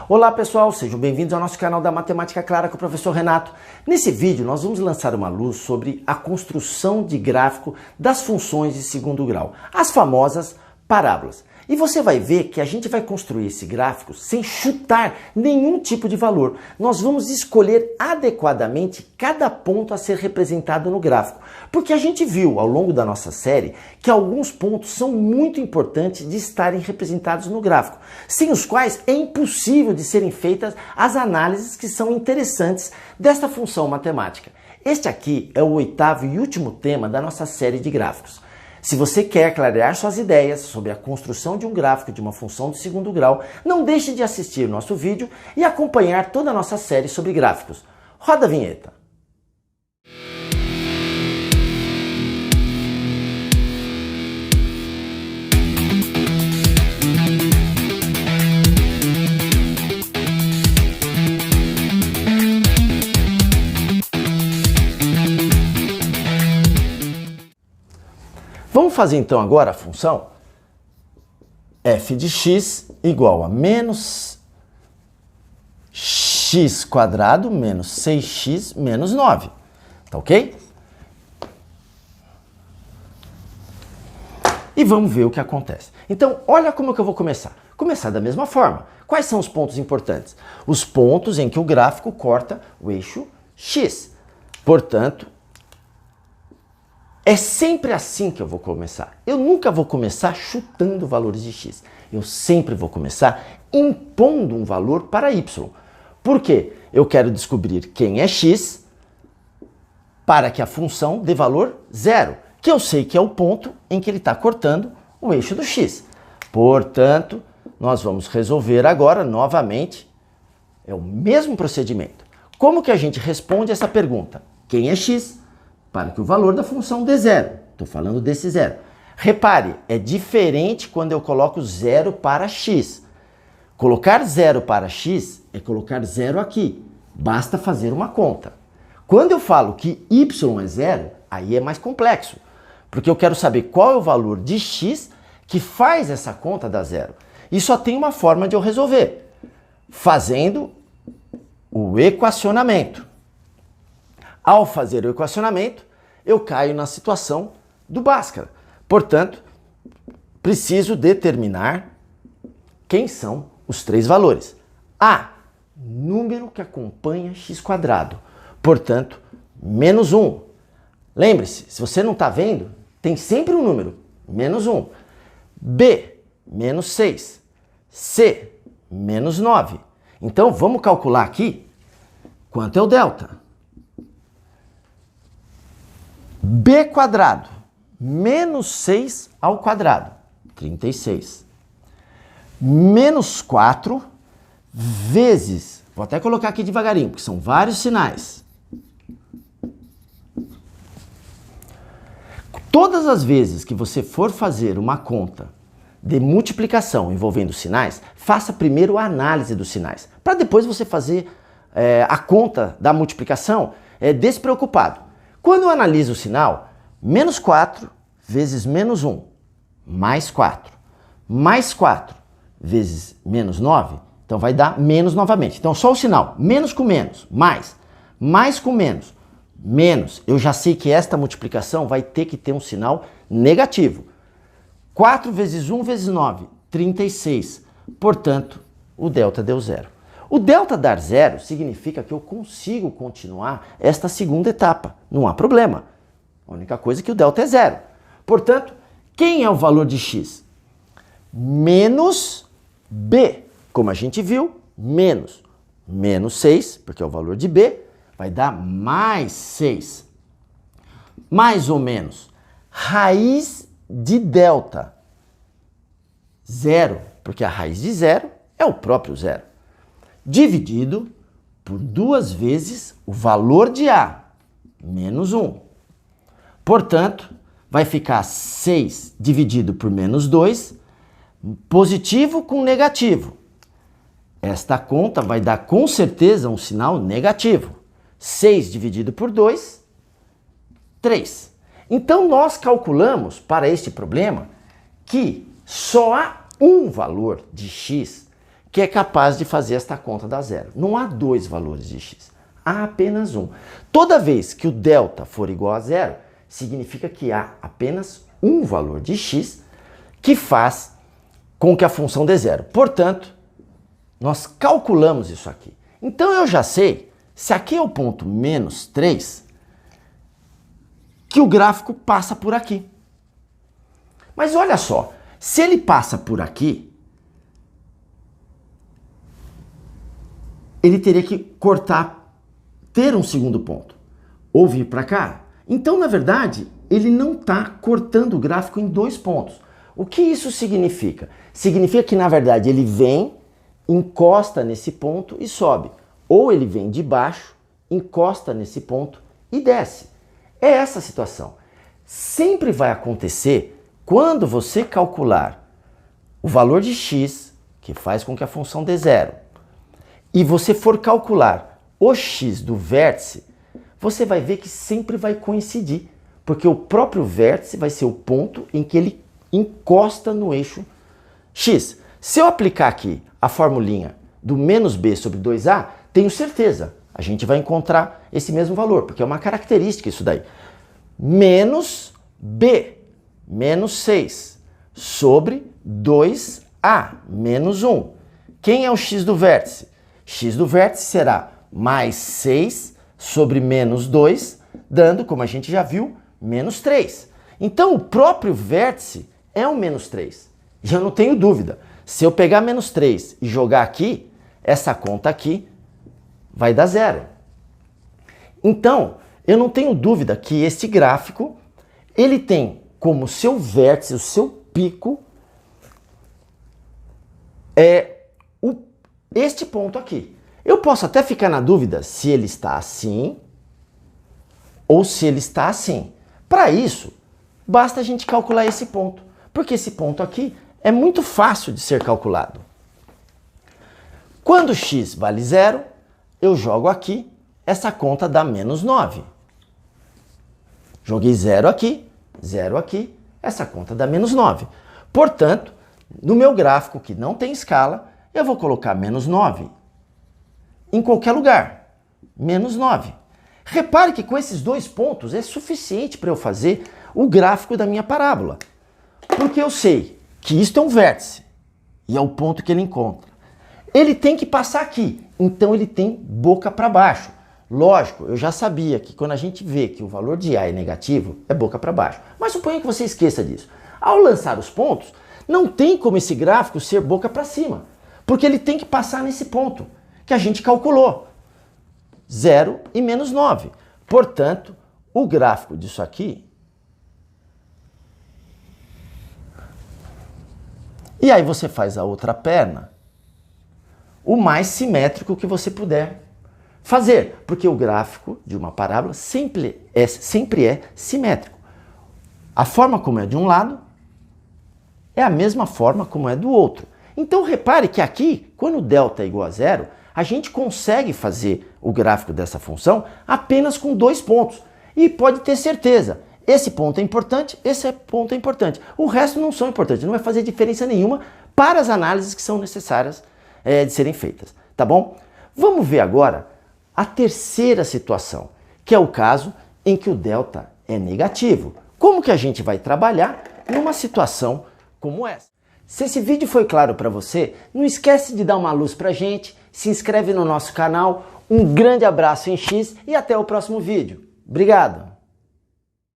Olá pessoal, sejam bem-vindos ao nosso canal da Matemática Clara com o professor Renato. Nesse vídeo nós vamos lançar uma luz sobre a construção de gráfico das funções de segundo grau, as famosas parábolas. E você vai ver que a gente vai construir esse gráfico sem chutar nenhum tipo de valor. Nós vamos escolher adequadamente cada ponto a ser representado no gráfico. Porque a gente viu ao longo da nossa série que alguns pontos são muito importantes de estarem representados no gráfico, sem os quais é impossível de serem feitas as análises que são interessantes desta função matemática. Este aqui é o 8º e último tema da nossa série de gráficos. Se você quer clarear suas ideias sobre a construção de um gráfico de uma função de segundo grau, não deixe de assistir nosso vídeo e acompanhar toda a nossa série sobre gráficos. Roda a vinheta! Vamos fazer então agora a função f de x igual a menos x quadrado menos 6x menos 9. Tá ok? E vamos ver o que acontece. Então, olha como que eu vou começar. Começar da mesma forma. Quais são os pontos importantes? Os pontos em que o gráfico corta o eixo x. Portanto, é sempre assim que eu vou começar. Eu nunca vou começar chutando valores de x. Eu sempre vou começar impondo um valor para y. Por quê? Eu quero descobrir quem é x para que a função dê valor 0, que eu sei que é o ponto em que ele está cortando o eixo do x. Portanto, nós vamos resolver agora novamente. É o mesmo procedimento. Como que a gente responde essa pergunta? Quem é x? Para que o valor da função dê 0. Estou falando desse 0. Repare, é diferente quando eu coloco 0 para x. Colocar 0 para x é colocar 0 aqui. Basta fazer uma conta. Quando eu falo que y é 0, aí é mais complexo. Porque eu quero saber qual é o valor de x que faz essa conta dar 0. E só tem uma forma de eu resolver. Fazendo o equacionamento. Ao fazer o equacionamento, eu caio na situação do Bhaskara. Portanto, preciso determinar quem são os três valores. A, número que acompanha x quadrado. Portanto, menos 1. Lembre-se, se você não está vendo, tem sempre um número, menos 1. B, menos 6. C, menos 9. Então, vamos calcular aqui quanto é o delta. B quadrado, menos 6 ao quadrado, 36. Menos 4 vezes, vou até colocar aqui devagarinho, porque são vários sinais. Todas as vezes que você for fazer uma conta de multiplicação envolvendo sinais, faça primeiro a análise dos sinais, para depois você fazer a conta da multiplicação despreocupado. Quando eu analiso o sinal, menos 4 vezes menos 1, mais 4. Mais 4 vezes menos 9, então vai dar menos novamente. Então só o sinal, menos com menos, mais com menos, menos. Eu já sei que esta multiplicação vai ter que ter um sinal negativo. 4 vezes 1 vezes 9, 36. Portanto, o delta deu 0. O delta dar 0 significa que eu consigo continuar esta segunda etapa. Não há problema. A única coisa é que o delta é 0. Portanto, quem é o valor de x? Menos b. Como a gente viu, menos 6, porque é o valor de b, vai dar mais 6. Mais ou menos raiz de delta. 0, porque a raiz de 0 é o próprio 0. Dividido por 2 vezes o valor de A, menos 1. Portanto, vai ficar 6 dividido por menos 2, positivo com negativo. Esta conta vai dar com certeza um sinal negativo. 6 dividido por 2, 3. Então, nós calculamos para este problema que só há um valor de x que é capaz de fazer esta conta dar zero. Não há dois valores de x, há apenas um. Toda vez que o delta for igual a zero, significa que há apenas um valor de x que faz com que a função dê zero. Portanto, nós calculamos isso aqui. Então eu já sei, se aqui é o ponto menos 3, que o gráfico passa por aqui. Mas olha só, se ele passa por aqui, ele teria que cortar, ter um segundo ponto, ou vir para cá. Então, na verdade, ele não está cortando o gráfico em dois pontos. O que isso significa? Significa que, na verdade, ele vem, encosta nesse ponto e sobe. Ou ele vem de baixo, encosta nesse ponto e desce. É essa a situação. Sempre vai acontecer quando você calcular o valor de x, que faz com que a função dê zero, e você for calcular o x do vértice, você vai ver que sempre vai coincidir, porque o próprio vértice vai ser o ponto em que ele encosta no eixo x. Se eu aplicar aqui a formulinha do menos b sobre 2a, tenho certeza, a gente vai encontrar esse mesmo valor, porque é uma característica isso daí. Menos b, menos 6, sobre 2a, menos 1. Quem é o x do vértice? X do vértice será mais 6 sobre menos 2, dando, como a gente já viu, menos 3. Então, o próprio vértice é o menos 3. E eu não tenho dúvida. Se eu pegar menos 3 e jogar aqui, essa conta aqui vai dar zero. Então, eu não tenho dúvida que esse gráfico, ele tem como seu vértice, o seu pico, este ponto aqui. Eu posso até ficar na dúvida se ele está assim ou se ele está assim. Para isso, basta a gente calcular esse ponto, porque esse ponto aqui é muito fácil de ser calculado. Quando x vale zero, eu jogo aqui, essa conta dá menos 9. Joguei zero aqui, essa conta dá menos 9. Portanto, no meu gráfico que não tem escala, eu vou colocar menos 9 em qualquer lugar. Menos 9. Repare que com esses dois pontos é suficiente para eu fazer o gráfico da minha parábola. Porque eu sei que isto é um vértice e é o ponto que ele encontra. Ele tem que passar aqui, então ele tem boca para baixo. Lógico, eu já sabia que quando a gente vê que o valor de A é negativo, é boca para baixo. Mas suponha que você esqueça disso. Ao lançar os pontos, não tem como esse gráfico ser boca para cima. Porque ele tem que passar nesse ponto que a gente calculou. 0 e menos 9. Portanto, o gráfico disso aqui... E aí você faz a outra perna o mais simétrico que você puder fazer. Porque o gráfico de uma parábola sempre é simétrico. A forma como é de um lado é a mesma forma como é do outro. Então repare que aqui, quando delta é igual a zero, a gente consegue fazer o gráfico dessa função apenas com dois pontos. E pode ter certeza, esse ponto é importante, esse ponto é importante. O resto não são importantes, não vai fazer diferença nenhuma para as análises que são necessárias de serem feitas, tá bom? Vamos ver agora a terceira situação, que é o caso em que o delta é negativo. Como que a gente vai trabalhar numa situação como essa? Se esse vídeo foi claro para você, não esquece de dar uma luz pra gente, se inscreve no nosso canal, um grande abraço em X e até o próximo vídeo. Obrigado!